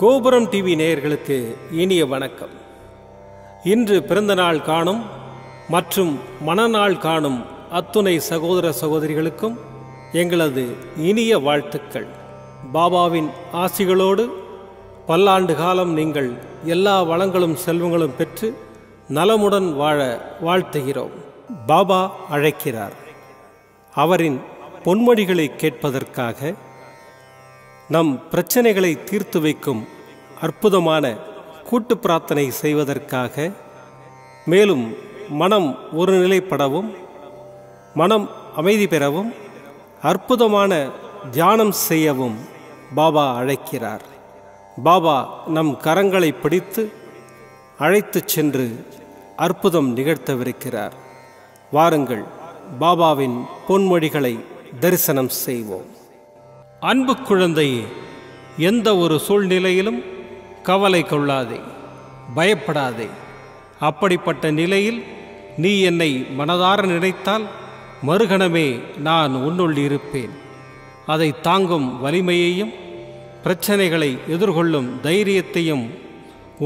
கோபுரம் டிவி நேயர்களுக்கு இனிய வணக்கம். இன்று பிறந்தநாள் காணும் மற்றும் மணநாள் காணும் அத்துணை சகோதர சகோதரிகளுக்கும் எங்களது இனிய வாழ்த்துக்கள். பாபாவின் ஆசிகளோடு பல்லாண்டு காலம் நீங்கள் எல்லா வளங்களும் செல்வங்களும் பெற்று நலமுடன் வாழ வாழ்த்துகிறோம். பாபா அழைக்கிறார். அவரின் பொன்மொழிகளை கேட்பதற்காக, நம் பிரச்சனைகளை தீர்த்து வைக்கும் அற்புதமான கூட்டு பிரார்த்தனை செய்வதற்காக, மேலும் மனம் ஒருநிலைப்படவும் மனம் அமைதி பெறவும் அற்புதமான தியானம் செய்யவும் பாபா அழைக்கிறார். பாபா நம் கரங்களை பிடித்து அழைத்துச் சென்று அற்புதம் நிகழ்த்தவிருக்கிறார். வாருங்கள், பாபாவின் பொன்மொழிகளை தரிசனம் செய்வோம். அன்பு குழந்தையே, எந்த ஒரு சூழ்நிலையிலும் கவலை கொள்ளாதே, பயப்படாதே. அப்படிப்பட்ட நிலையில் நீ என்னை மனதார நினைத்தால் மறுகணமே நான் உன்னுள் இருப்பேன். அதை தாங்கும் வலிமையையும் பிரச்சனைகளை எதிர்கொள்ளும் தைரியத்தையும்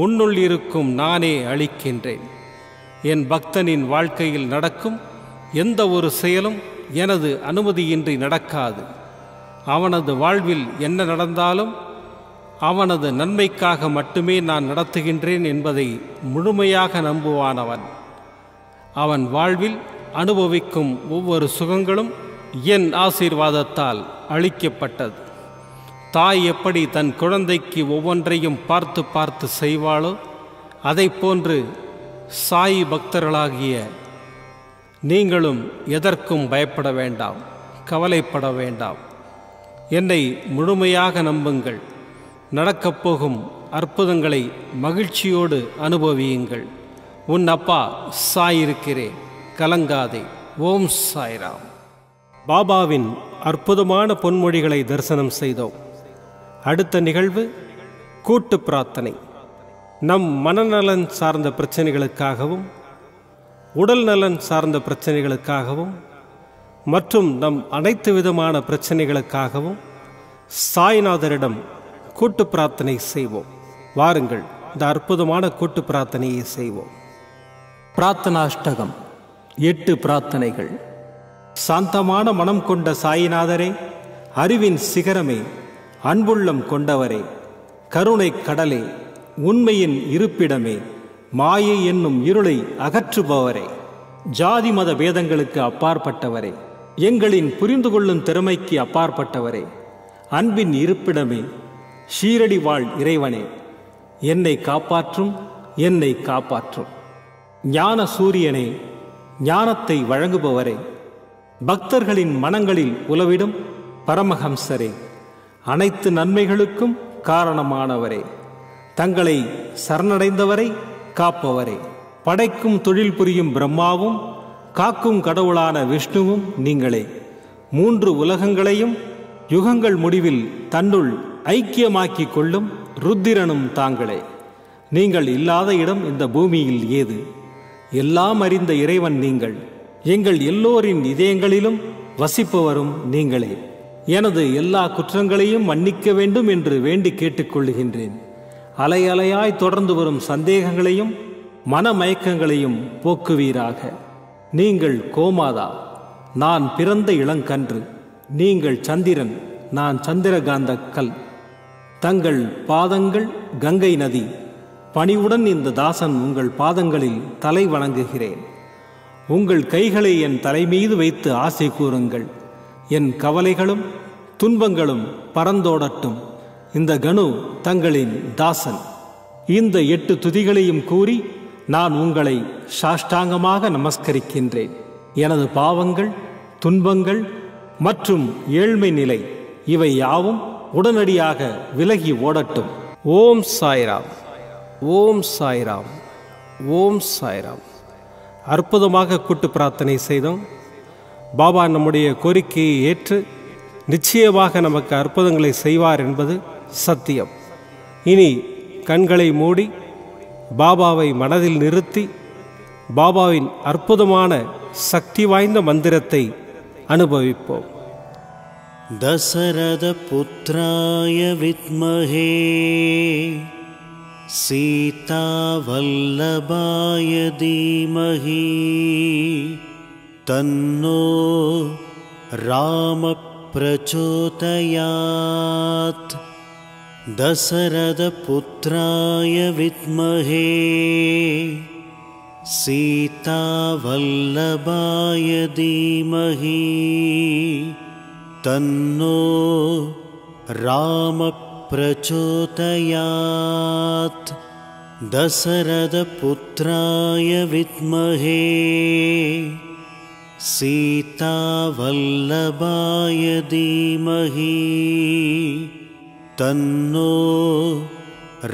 உன்னுள் இருக்கும் நானே அளிக்கின்றேன். என் பக்தனின் வாழ்க்கையில் நடக்கும் எந்த ஒரு செயலும் எனது அனுமதியின்றி நடக்காது. அவனது வாழ்வில் என்ன நடந்தாலும் அவனது நன்மைக்காக மட்டுமே நான் நடத்துகின்றேன் என்பதை முழுமையாக நம்புவானவன். அவன் வாழ்வில் அனுபவிக்கும் ஒவ்வொரு சுகங்களும் என் ஆசீர்வாதத்தால் அளிக்கப்பட்டது. தாய் எப்படி தன் குழந்தைக்கு ஒவ்வொன்றையும் பார்த்து பார்த்து செய்வாளோ, அதை போன்று சாயி பக்தர்களாகிய நீங்களும் எதற்கும் பயப்பட வேண்டாம், கவலைப்பட வேண்டாம். என்னை முழுமையாக நம்புங்கள். நடக்கப்போகும் அற்புதங்களை மகிழ்ச்சியோடு அனுபவியுங்கள். உன் அப்பா சாய் இருக்கிறேன், கலங்காதே. ஓம் சாய்ராம். பாபாவின் அற்புதமான பொன்மொழிகளை தரிசனம் செய்தோம். அடுத்த நிகழ்வு கூட்டு பிரார்த்தனை. நம் மனநலன் சார்ந்த பிரச்சனைகளுக்காகவும் உடல் நலன் சார்ந்த பிரச்சனைகளுக்காகவும் மற்றும் நம் அனைத்து விதமான பிரச்சனைகளுக்காகவும் சாய்நாதரிடம் கூட்டு பிரார்த்தனை செய்வோம். வாருங்கள், இந்த அற்புதமான கூட்டு பிரார்த்தனையை செய்வோம். பிரார்த்தனாஷ்டகம். 8 பிரார்த்தனைகள். சாந்தமான மனம் கொண்ட சாயிநாதரே, அறிவின் சிகரமே, அன்புள்ளம் கொண்டவரே, கருணை கடலே, உண்மையின் இருப்பிடமே, மாயை என்னும் இருளை அகற்றுபவரே, ஜாதி மத பேதங்களுக்கு அப்பாற்பட்டவரே, எங்களின் புரிந்து கொள்ளும் திறமைக்கு அப்பாற்பட்டவரே, அன்பின் இருப்பிடமே, ஷீரடி வாழ் இறைவனே, என்னை காப்பாற்றும், என்னை காப்பாற்றும். ஞான சூரியனே, ஞானத்தை வழங்குபவரே, பக்தர்களின் மனங்களில் உலவிடும் பரமஹம்சரே, அனைத்து நன்மைகளுக்கும் காரணமானவரே, தங்களை சரணடைந்தவரை காப்பவரே, படைக்கும் தொழில் புரியும் பிரம்மாவும் காக்கும் கடவுளான விஷ்ணுவும் நீங்களே. 3 உலகங்களையும் யுகங்கள் முடிவில் தன்னுள் ஐக்கியமாக்கிக் கொள்ளும் ருத்திரனும் தாங்களே. நீங்கள் இல்லாத இடம் இந்த பூமியில் ஏது? எல்லாம் அறிந்த இறைவன் நீங்கள். எங்கள் எல்லோரின் இதயங்களிலும் வசிப்பவரும் நீங்களே. எனது எல்லா குற்றங்களையும் மன்னிக்க வேண்டும் என்று வேண்டி கேட்டுக்கொள்ளுகின்றேன். அலை அலையாய் தொடர்ந்து வரும் சந்தேகங்களையும் மனமயக்கங்களையும் போக்குவீராக. நீங்கள் கோமாதா, நான் பிறந்த இளங்கன்று. நீங்கள் சந்திரன், நான் சந்திரகாந்த கல். தங்கள் பாதங்கள் கங்கை நதி. பணிவுடன் இந்த தாசன் உங்கள் பாதங்களில் தலை வணங்குகிறேன். உங்கள் கைகளை என் தலைமீது வைத்து ஆசை கூறுங்கள். என் கவலைகளும் துன்பங்களும் பறந்தோடட்டும். இந்த கணு தங்களின் தாசன். இந்த 8 துதிகளையும் கூறி நான் உங்களை சாஷ்டாங்கமாக நமஸ்கரிக்கின்றேன். எனது பாவங்கள், துன்பங்கள் மற்றும் ஏழ்மை நிலை இவை யாவும் உடனடியாக விலகி ஓடட்டும். ஓம் சாய்ராம், ஓம் சாய்ராம், ஓம் சாய்ராம். அற்புதமாக கூட்டு பிரார்த்தனை செய்தோம். பாபா நம்முடைய கோரிக்கையை ஏற்று நிச்சயமாக நமக்கு அற்புதங்களை செய்வார் என்பது சத்தியம். இனி கண்களை மூடி பாபாவை மனதில் நிறுத்தி பாபாவின் அற்புதமான சக்தி வாய்ந்த மந்திரத்தை அனுபவிப்போம். दशरथपुत्राय विद्महे सीतावल्लभाय धीमहि तन्नो रामः प्रचोदयात्। दशरथपुत्राय विद्महे सीतावल्लभाय धीमहि तन्नो रामः प्रचोदयात्। दशरथपुत्राय विद्महे सीतावल्लभाय धीमहि तन्नो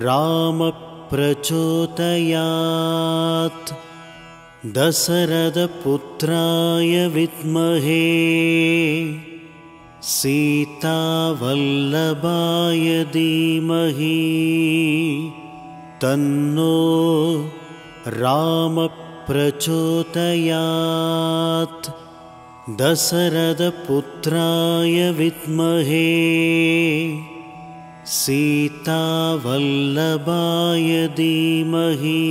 रामः प्रचोदयात्। दशरथपुत्राय विद्महे सीतावल्लभाय धीमहि तन्नो रामः प्रचोदयात्। दशरथपुत्राय विद्महे सीतावल्लभाय धीमहि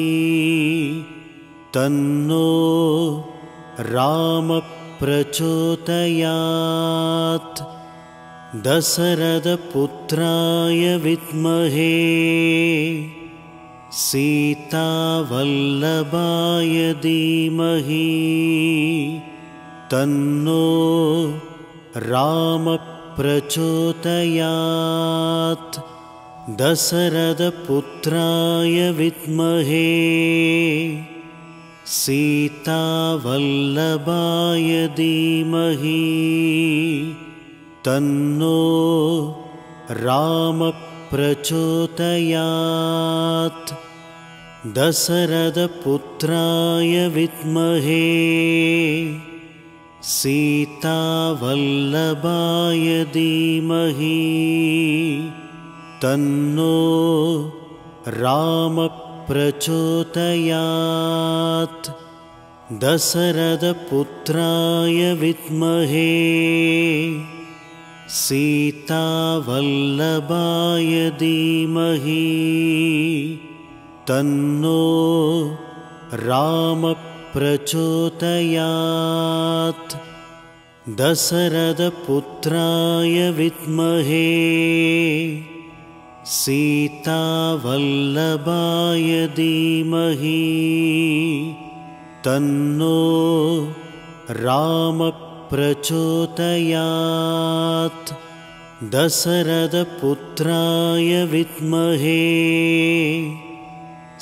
तन्नो रामः प्रचोदयात्। दशरथपुत्राय विद्महे सीतावल्लभाय धीमहि तन्नो रामः प्रचोदयात्। दशरथपुत्राय विद्महे सीतावल्लभाय धीमहि तन्नो रामः प्रचोदयात्। दशरथपुत्राय विद्महे सीतावल्लभाय धीमहि तन्नो रामः प्रचोदयात्। दशरथपुत्राय विद्महे सीतावल्लभाय धीमहि तन्नो रामः प्रचोदयात्। दशरथपुत्राय विद्महे सीतावल्लभाय धीमहि तन्नो रामः प्रचोदयात्। दशरथपुत्राय विद्महे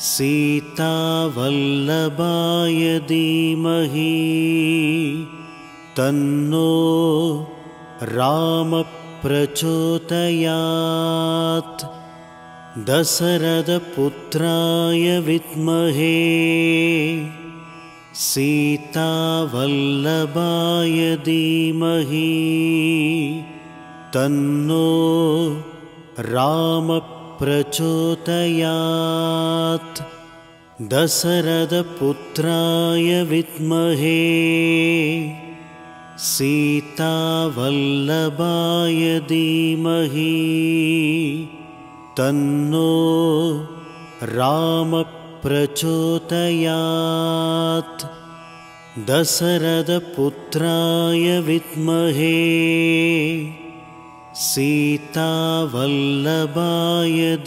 सीतावल्लभाय धीमहि तन्नो रामः प्रचोदयात्। दशरथपुत्राय विद्महे सीतावल्लभाय धीमहि तन्नो रामः प्रचोदयात्। दशरथपुत्राय विद्महे सीतावल्लभाय धीमहि तन्नो रामः प्रचोदयात्। दशरथपुत्राय विद्महे सीतावल्लभाय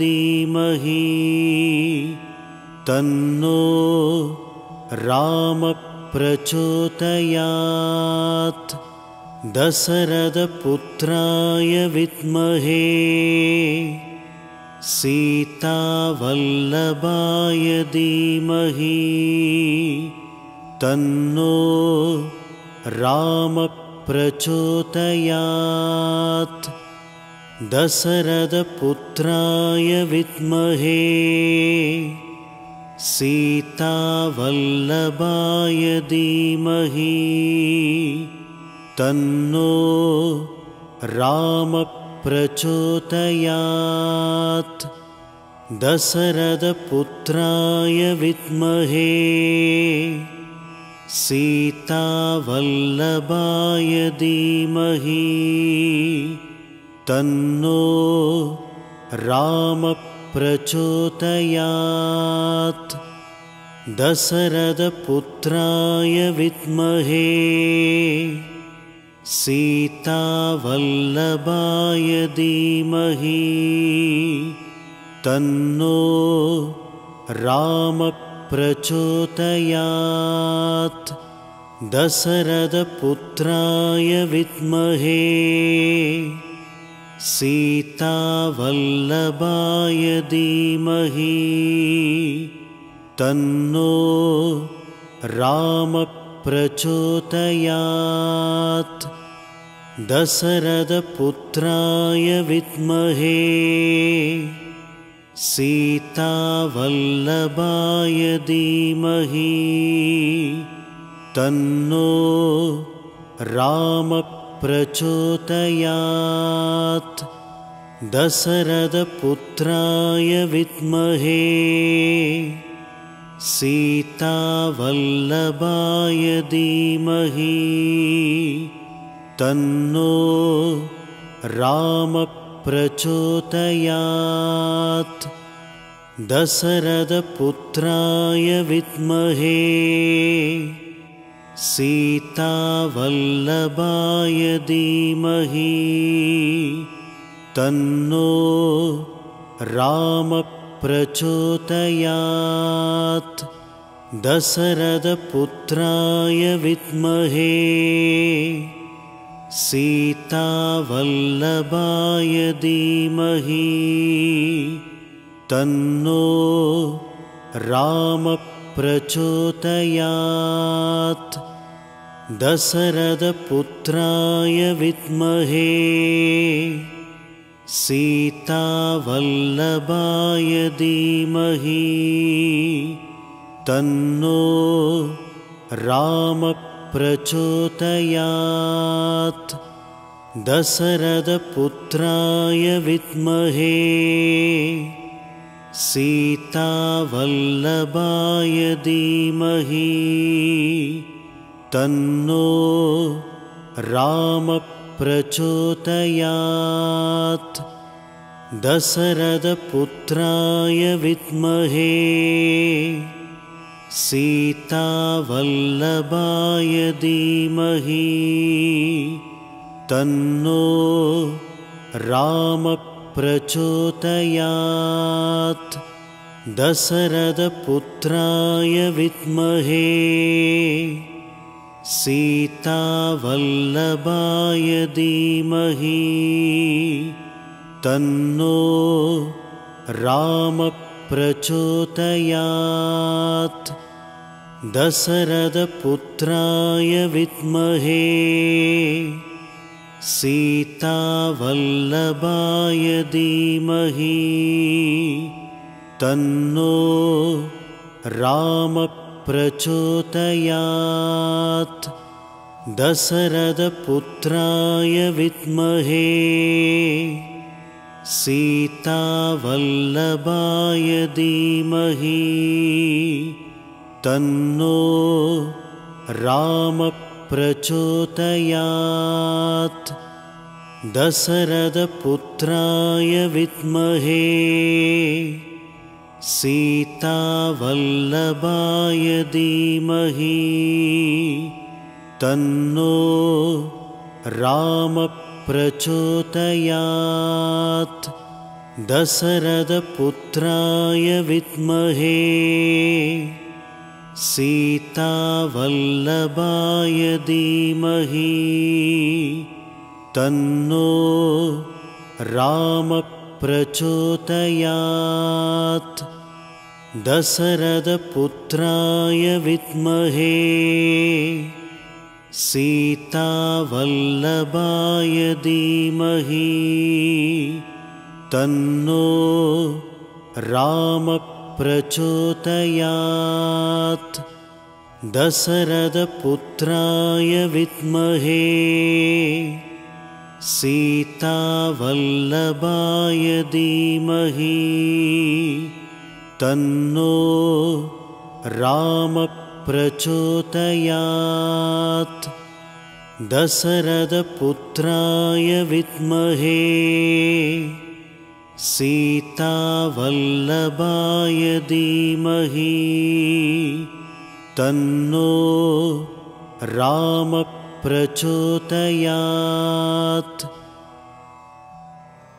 धीमहि तन्नो रामः प्रचोदयात्। दशरथपुत्राय विद्महे सीतावल्लभाय धीमहि तन्नो रामः प्रचोदयात्। दशरथपुत्राय विद्महे सीतावल्लभाय धीमहि तन्नो रामः प्रचोदयात्। दशरथपुत्राय विद्महे सीतावल्लभाय धीमहि तन्नो रामः प्रचोदयात्। दशरथपुत्राय विद्महे सीतावल्लभाय धीमहि तन्नो रामः प्रचोदयात्। दशरथपुत्राय विद्महे सीतावल्लभाय धीमहि तन्नो रामः प्रचोदयात्। दशरथपुत्राय विद्महे सीतावल्लभाय धीमहि तन्नो रामः प्रचोदयात्। दशरथपुत्राय विद्महे सीतावल्लभाय धीमहि तन्नो रामः प्रचोदयात्। दशरथपुत्राय विद्महे सीतावल्लभाय धीमहि तन्नो रामः प्रचोदयात्। दशरथपुत्राय विद्महे सीतावल्लभाय धीमहि तन्नो रामः प्रचोदयात्। दशरथपुत्राय विद्महे सीतावल्लभाय धीमहि तन्नो रामः प्रचोदयात्। दशरथपुत्राय विद्महे सीतावल्लभाय धीमहि तन्नो रामः प्रचोदयात्। दशरथपुत्राय विद्महे सीतावल्लभाय धीमहि तन्नो रामः प्रचोदयात्। दशरथपुत्राय विद्महे सीतावल्लभाय धीमहि तन्नो रामः प्रचोदयात्। दशरथपुत्राय विद्महे सीतावल्लभाय धीमहि तन्नो रामः प्रचोदयात्। दशरथपुत्राय विद्महे सीतावल्लभाय धीमहि तन्नो रामः प्रचोदयात्। दशरथपुत्राय विद्महे सीतावल्लभाय धीमहि तन्नो रामः प्रचोदयात्। दशरथपुत्राय विद्महे सीतावल्लभाय धीमहि तन्नो रामः प्रचोदयात्। दशरथपुत्राय विद्महे सीतावल्लभाय धीमहि तन्नो रामः प्रचोदयात्। दशरथपुत्राय विद्महे सीतावल्लभाय धीमहि तन्नो रामः प्रचोदयात् दशरथपुत्राय विद्महे सीतावल्लभाय धीमहि तन्नो राम प्रचोदयात्.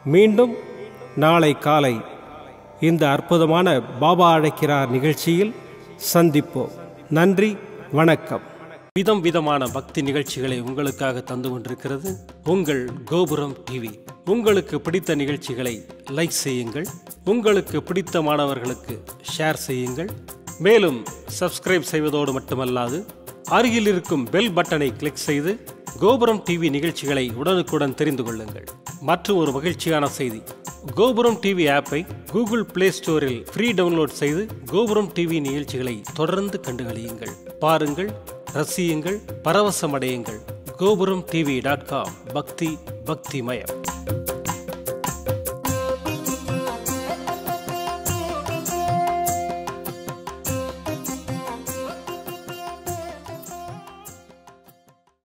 மீண்டும் நாளை காலை இந்த அற்புதமான பாபா அழைக்கிறார் நிகழ்ச்சியில் சந்திப்போம். நன்றி, வணக்கம். விதம் விதமான பக்தி நிகழ்ச்சிகளை உங்களுக்காக தந்து கொண்டிருக்கிறது உங்கள் கோபுரம் டிவி. உங்களுக்கு பிடித்த நிகழ்ச்சிகளை லைக் செய்யுங்கள், உங்களுக்கு பிடித்த மாணவர்களுக்கு ஷேர் செய்யுங்கள். மேலும் சப்ஸ்கிரைப் செய்வதோடு மட்டுமல்லாது அருகில் இருக்கும் பெல் பட்டனை கிளிக் செய்து கோபுரம் டிவி நிகழ்ச்சிகளை உடனுக்குடன் தெரிந்து கொள்ளுங்கள். மற்றும் ஒரு மகிழ்ச்சியான செய்தி, கோபுரம் டிவி ஆப்பை கூகுள் பிளே ஸ்டோரில் ஃப்ரீ டவுன்லோட் செய்து கோபுரம் டிவி நிகழ்ச்சிகளை தொடர்ந்து கண்டுகளியுங்கள். பாருங்கள், ரசியுங்கள், பரவசமடையுங்கள். gopuramtv.com. பக்தி பக்திமயம்.